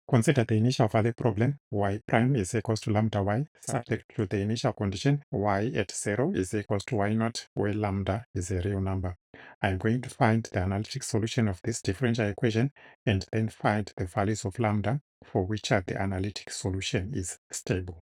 Consider the initial value problem. Y prime is equals to lambda y, subject to the initial condition y at 0 is equals to y naught, where lambda is a real number. I'm going to find the analytic solution of this differential equation and then find the values of lambda for which the analytic solution is stable.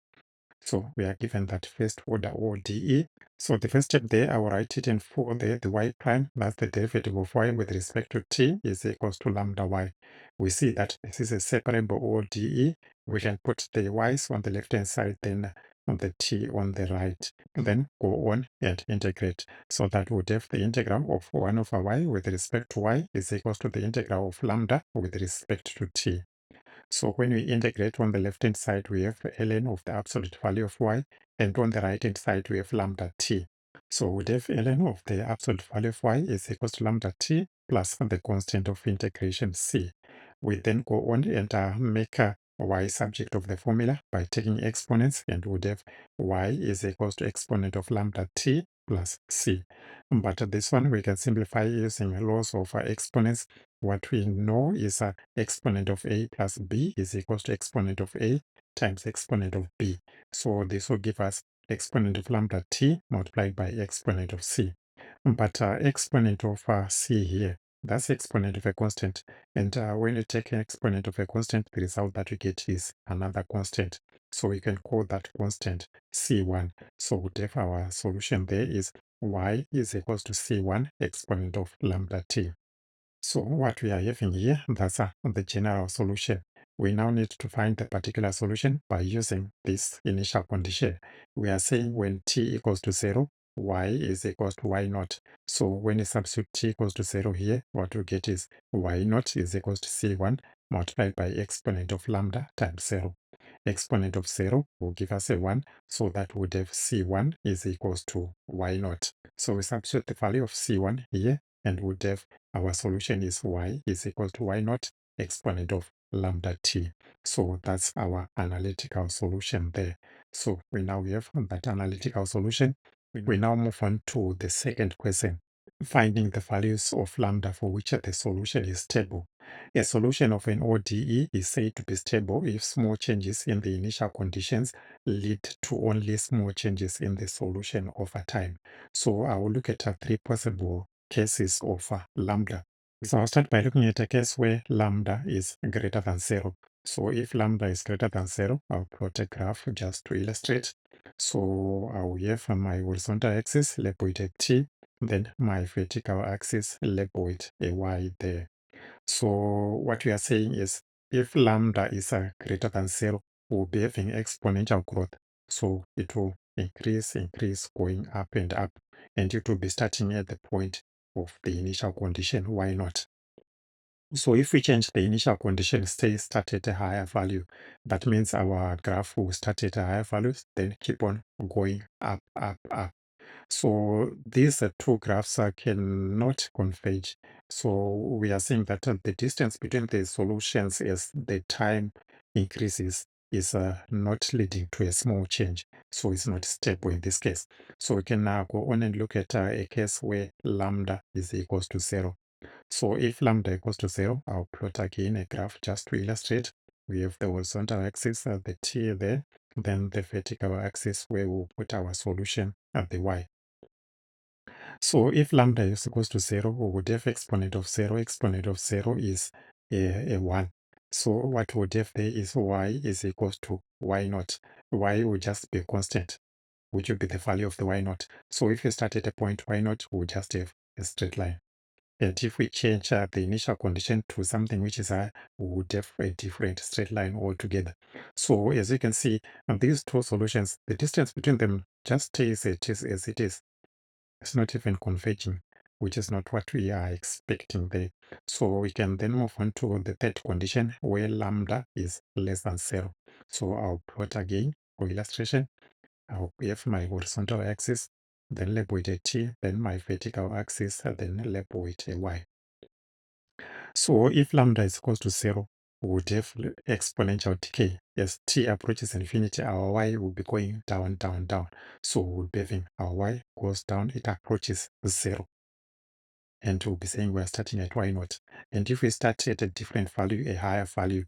So we are given that first order ODE. So the first step there, I will write it in full there, the y prime, that's the derivative of y with respect to t, is equals to lambda y. We see that this is a separable ODE. We can put the y's on the left-hand side, then on the t on the right, and then go on and integrate. So that would have the integral of 1 over y with respect to y is equals to the integral of lambda with respect to t. So when we integrate on the left-hand side, we have ln of the absolute value of y, and on the right-hand side, we have lambda t. So we'd have ln of the absolute value of y is equals to lambda t plus the constant of integration c. We then go on and make y subject of the formula by taking exponents, and would have y is equals to exponent of lambda t plus c. But this one we can simplify using laws of exponents. What we know is exponent of a plus b is equals to exponent of a times exponent of b. So this will give us exponent of lambda t multiplied by exponent of c. But exponent of c here, that's exponent of a constant. And when you take an exponent of a constant, the result that you get is another constant. So we can call that constant c1. So therefore our solution there is y is equals to c1 exponent of lambda t. So what we are having here, that's the general solution. We now need to find the particular solution by using this initial condition. We are saying when t equals to 0, y is equals to y naught. So when you substitute t equals to 0 here, what we get is y naught is equals to c1 multiplied by exponent of lambda times 0. Exponent of 0 will give us a 1, so that would have c1 is equals to y naught. So we substitute the value of c1 here, and would have our solution is y is equal to y naught exponent of lambda t. So that's our analytical solution there. So we now have that analytical solution. We now move on to the second question, finding the values of lambda for which the solution is stable. A solution of an ODE is said to be stable if small changes in the initial conditions lead to only small changes in the solution over time. So I will look at three possible cases of lambda. So I'll start by looking at a case where lambda is greater than 0. So if lambda is greater than 0, I'll plot a graph just to illustrate. So I'll have my horizontal axis, label it a t, then my vertical axis, label it a y there. So what we are saying is if lambda is greater than 0, we'll be having exponential growth. So it will increase, going up and up, and it will be starting at the point of the initial condition, y naught. So if we change the initial condition, say start at a higher value, that means our graph will start at a higher value, then keep on going up, up, up. So these two graphs cannot converge. So we are saying that the distance between the solutions as the time increases is not leading to a small change. So it's not stable in this case. So we can now go on and look at a case where lambda is equals to 0. So if lambda equals to 0, I'll plot again a graph just to illustrate. We have the horizontal axis, the t there, then the vertical axis where we'll put our solution at the y. So if lambda is equals to 0, we would have exponent of 0. Exponent of 0 is a 1. So what we would have there is y is equals to y naught. Y will just be constant, which will be the value of the y naught. So if you start at a point y naught, we'll just have a straight line. And if we change the initial condition to something which is high, we would have a different straight line altogether. So as you can see, these two solutions, the distance between them just stays as it is. It's not even converging, which is not what we are expecting there. So we can then move on to the third condition where lambda is less than 0. So I'll plot again for illustration. I'll have my horizontal axis, then label it a t, then my vertical axis, then label it a y. So if lambda is equals to 0, we would have exponential decay. As t approaches infinity, our y will be going down, down, down. So we'll be having our y goes down, it approaches 0. And we'll be saying we're starting at y naught. And if we start at a different value, a higher value,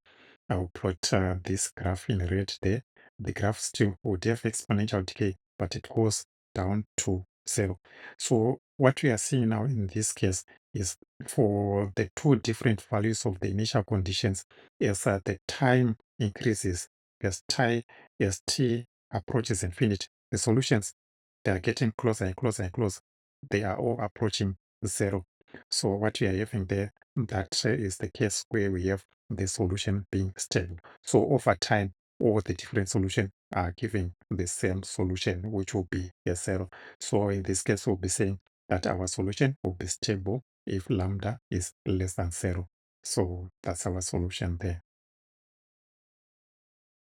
I'll plot this graph in red there. The graph still would have exponential decay, but it goes down to 0. So what we are seeing now in this case is for the two different values of the initial conditions, as the time increases, as t approaches infinity, the solutions, they are getting closer and closer and closer. They are all approaching 0. So what we are having there, that is the case where we have the solution being stable. So over time, all the different solutions are giving the same solution, which will be a 0. So in this case, we'll be saying that our solution will be stable if lambda is less than 0. So that's our solution there.